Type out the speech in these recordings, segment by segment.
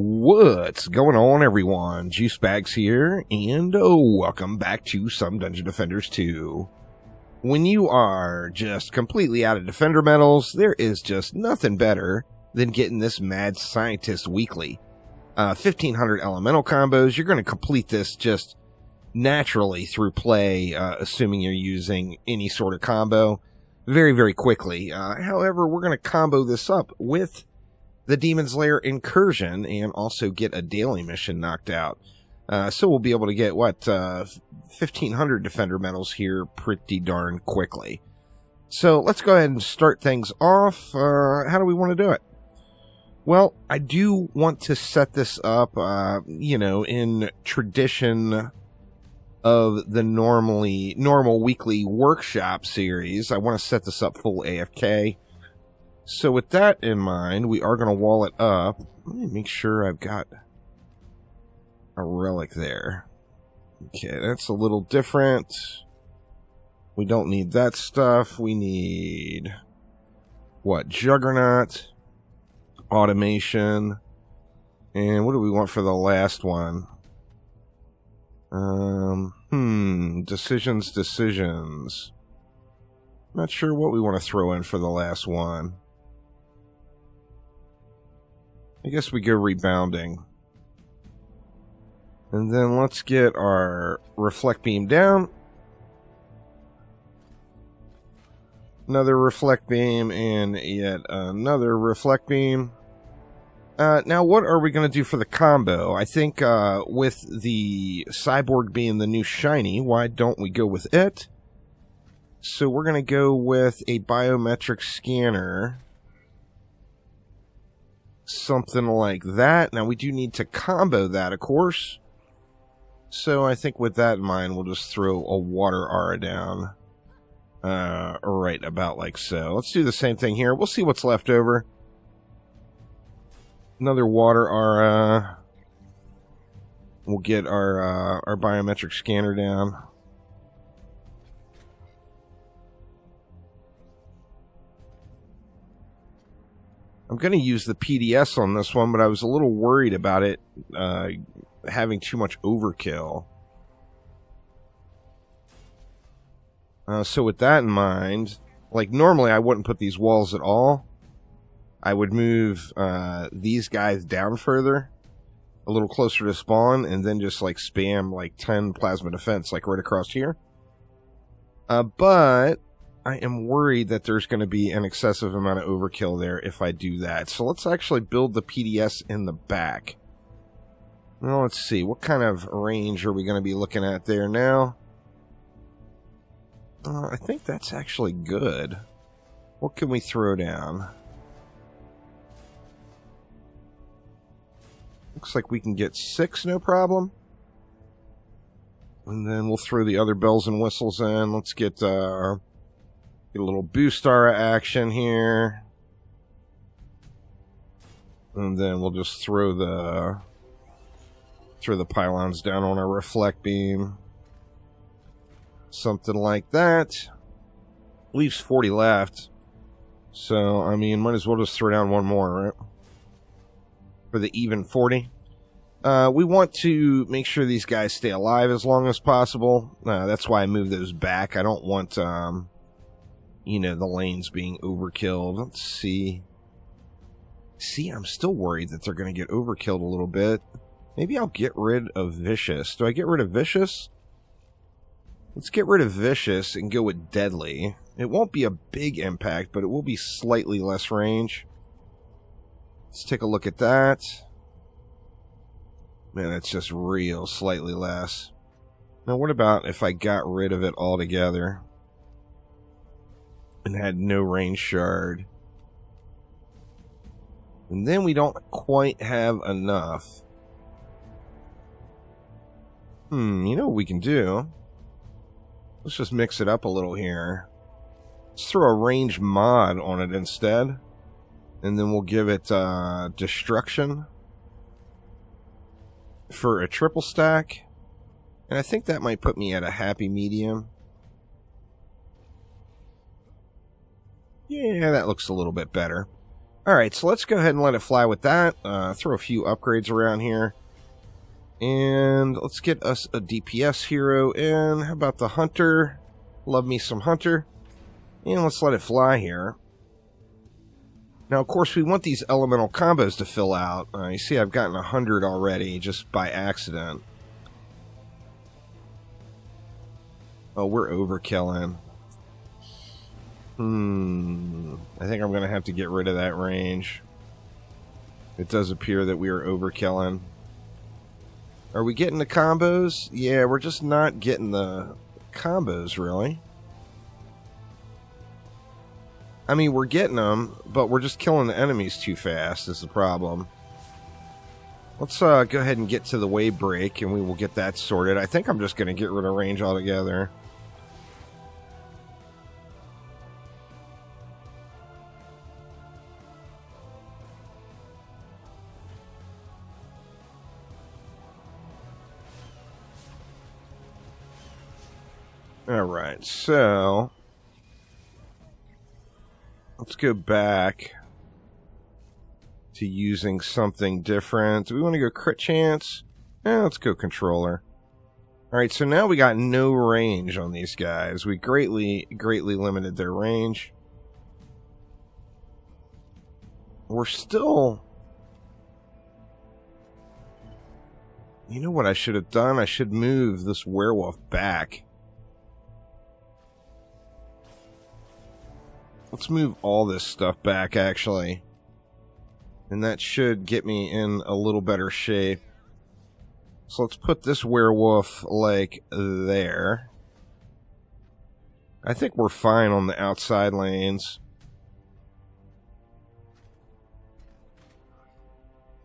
What's going on, everyone? Juicebags here, and welcome back to some Dungeon Defenders 2. When you are just completely out of Defender medals, there is just nothing better than getting this Mad Scientist weekly. 1,500 elemental combos. You're going to complete this just naturally through play, assuming you're using any sort of combo, very, very quickly. However, we're going to combo this up with the Demon's Lair Incursion and also get a daily mission knocked out. So we'll be able to get, 1,500 Defender medals here pretty darn quickly. So let's go ahead and start things off. How do we want to do it? Well, I do want to set this up, in tradition of the normal weekly workshop series. I want to set this up full AFK. So with that in mind, we are going to wall it up. Let me make sure I've got a relic there. Okay, that's a little different. We don't need that stuff. We need, Juggernaut, automation, and what do we want for the last one? Decisions. Not sure what we want to throw in for the last one. I guess we go rebounding. And then let's get our reflect beam down. Another reflect beam and yet another reflect beam. Now what are we going to do for the combo? I think with the cyborg being the new shiny, why don't we go with it? So we're going to go with a biometric scanner. Something like that. Now, we do need to combo that, of course. So I think with that in mind, we'll just throw a water aura down. Right about like so. Let's do the same thing here. We'll see what's left over. Another water aura. We'll get our biometric scanner down. I'm going to use the PDS on this one, but I was a little worried about it having too much overkill. So with that in mind, normally I wouldn't put these walls at all. I would move these guys down further, a little closer to spawn, and then just spam 10 plasma defense right across here. But I am worried that there's going to be an excessive amount of overkill there if I do that. So let's actually build the PDS in the back. Well, let's see. What kind of range are we going to be looking at there now? I think that's actually good. What can we throw down? Looks like we can get 6, no problem. And then we'll throw the other bells and whistles in. Let's get a little boost aura action here. And then we'll just throw the pylons down on our reflect beam. Something like that. Leaves 40 left. So, I mean, might as well just throw down one more, right? For the even 40. We want to make sure these guys stay alive as long as possible. That's why I moved those back. I don't want the lanes being overkilled. Let's see. I'm still worried that they're going to get overkilled a little bit. Maybe I'll get rid of Vicious. Do I get rid of Vicious? Let's get rid of Vicious and go with Deadly. It won't be a big impact, but it will be slightly less range. Let's take a look at that. Man, that's just real slightly less. Now, what about if I got rid of it altogether? And had no range shard. And then we don't quite have enough. You know what we can do? Let's just mix it up a little here. Let's throw a range mod on it instead. And then we'll give it Destruction for a triple stack. And I think that might put me at a happy medium. Yeah, that looks a little bit better. Alright, so let's go ahead and let it fly with that. Throw a few upgrades around here. And let's get us a DPS hero in. How about the Hunter? Love me some Hunter. And let's let it fly here. Now, of course, we want these elemental combos to fill out. You see I've gotten 100 already just by accident. Oh, we're overkilling. I think I'm going to have to get rid of that range. It does appear that we are overkilling. Are we getting the combos? Yeah, we're just not getting the combos, really. I mean, we're getting them, but we're just killing the enemies too fast is the problem. Let's go ahead and get to the wave break, and we will get that sorted. I think I'm just going to get rid of range altogether. Alright, so let's go back to using something different. Do we want to go crit chance? Let's go controller. Alright, so now we got no range on these guys. We greatly limited their range. We're still... You know what I should have done? I should move this werewolf back. Let's move all this stuff back, actually. And that should get me in a little better shape. So let's put this werewolf, like, there. I think we're fine on the outside lanes.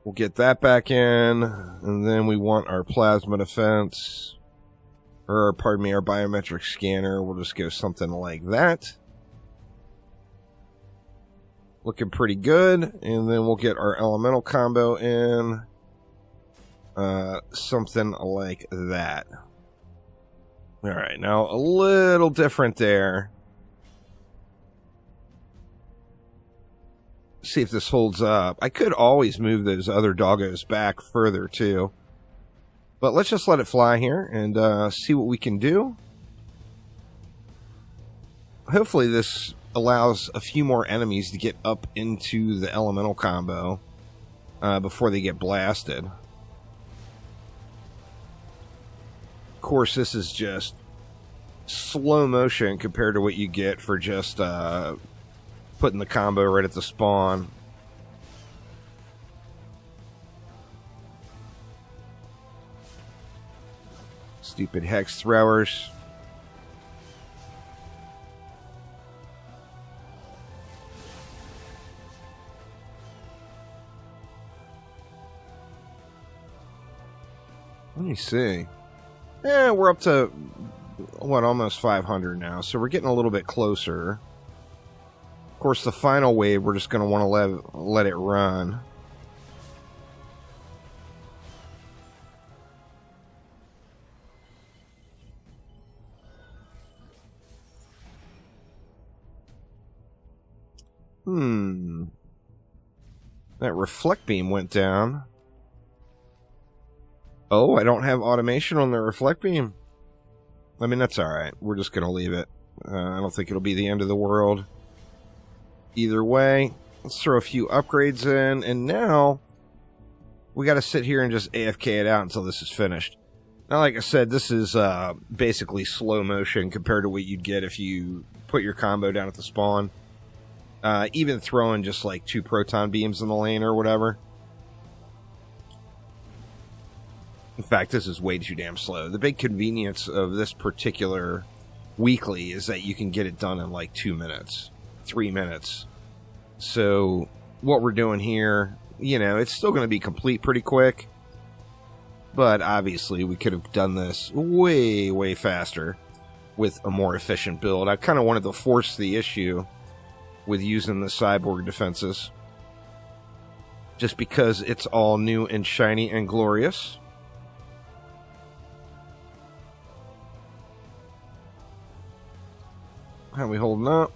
We'll get that back in. And then we want our plasma defense. Or, pardon me, our biometric scanner. We'll just go something like that. Looking pretty good. And then we'll get our elemental combo in. Something like that. Alright, now a little different there. See if this holds up. I could always move those other doggos back further too. But let's just let it fly here and see what we can do. Hopefully this allows a few more enemies to get up into the elemental combo before they get blasted. Of course, this is just slow motion compared to what you get for just putting the combo right at the spawn. Stupid hex throwers. Let me see. Yeah, we're up to, what, almost 500 now, so we're getting a little bit closer. Of course, the final wave, we're just going to want to let it run. That reflect beam went down. Oh, I don't have automation on the reflect beam. I mean, that's alright. We're just going to leave it. I don't think it'll be the end of the world. Either way, let's throw a few upgrades in. And now, we got to sit here and just AFK it out until this is finished. Now, like I said, this is basically slow motion compared to what you'd get if you put your combo down at the spawn. Even throwing just like 2 proton beams in the lane or whatever. In fact, this is way too damn slow. The big convenience of this particular weekly is that you can get it done in like 2 minutes, 3 minutes. So what we're doing here, you know, it's still going to be complete pretty quick. But obviously we could have done this way, way faster with a more efficient build. I kind of wanted to force the issue with using the cyborg defenses. Just because it's all new and shiny and glorious. How we holding up?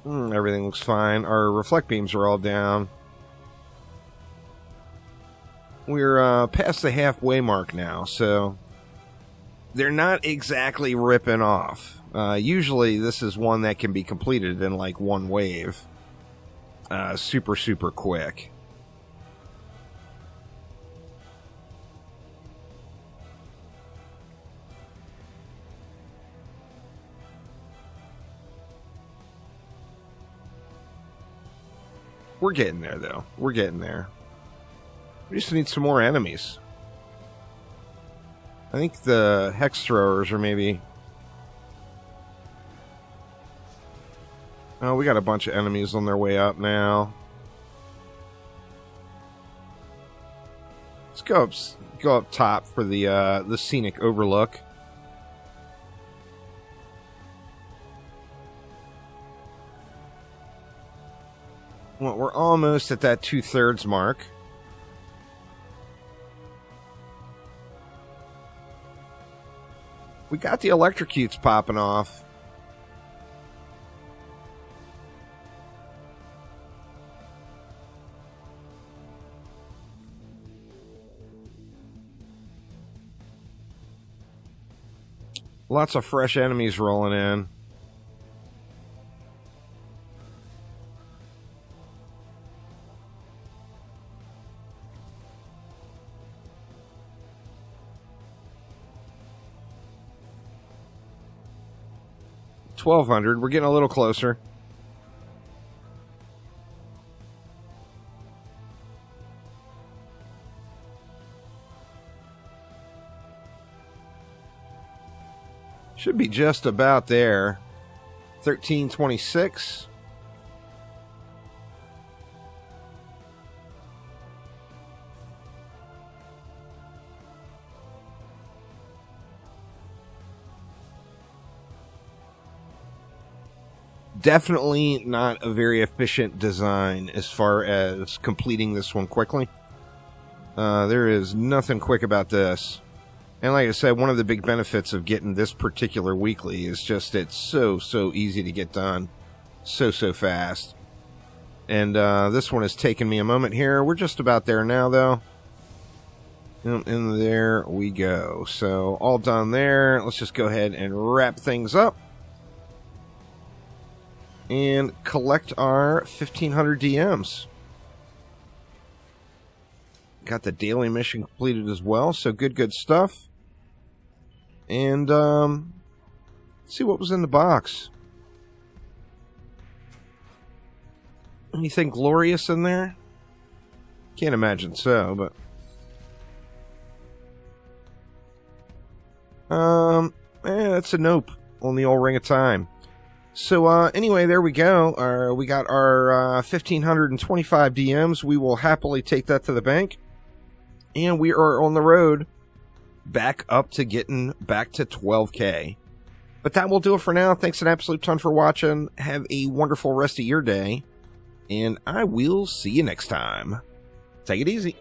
Everything looks fine. Our reflect beams are all down. We're past the halfway mark now, so they're not exactly ripping off. Usually this is one that can be completed in like one wave. Super, super quick. We're getting there, though. We're getting there. We just need some more enemies. I think the hex throwers are maybe... Oh, we got a bunch of enemies on their way up now. Let's go up top for the scenic overlook. Well, we're almost at that 2/3 mark. We got the electrocutes popping off. Lots of fresh enemies rolling in. $1,200. We're getting a little closer. Should be just about there. 1326. Definitely not a very efficient design as far as completing this one quickly. There is nothing quick about this. And like I said, one of the big benefits of getting this particular weekly is just it's so easy to get done. So fast. And this one has taken me a moment here. We're just about there now, though. And there we go. So all done there. Let's just go ahead and wrap things up. And collect our 1,500 DMs. Got the daily mission completed as well, so good stuff. And, let's see what was in the box. Anything glorious in there? Can't imagine so, but... that's a nope on the old Ring of Time. So, anyway, there we go. We got our 1,525 DMs. We will happily take that to the bank. And we are on the road back up to getting back to 12K. But that will do it for now. Thanks an absolute ton for watching. Have a wonderful rest of your day. And I will see you next time. Take it easy.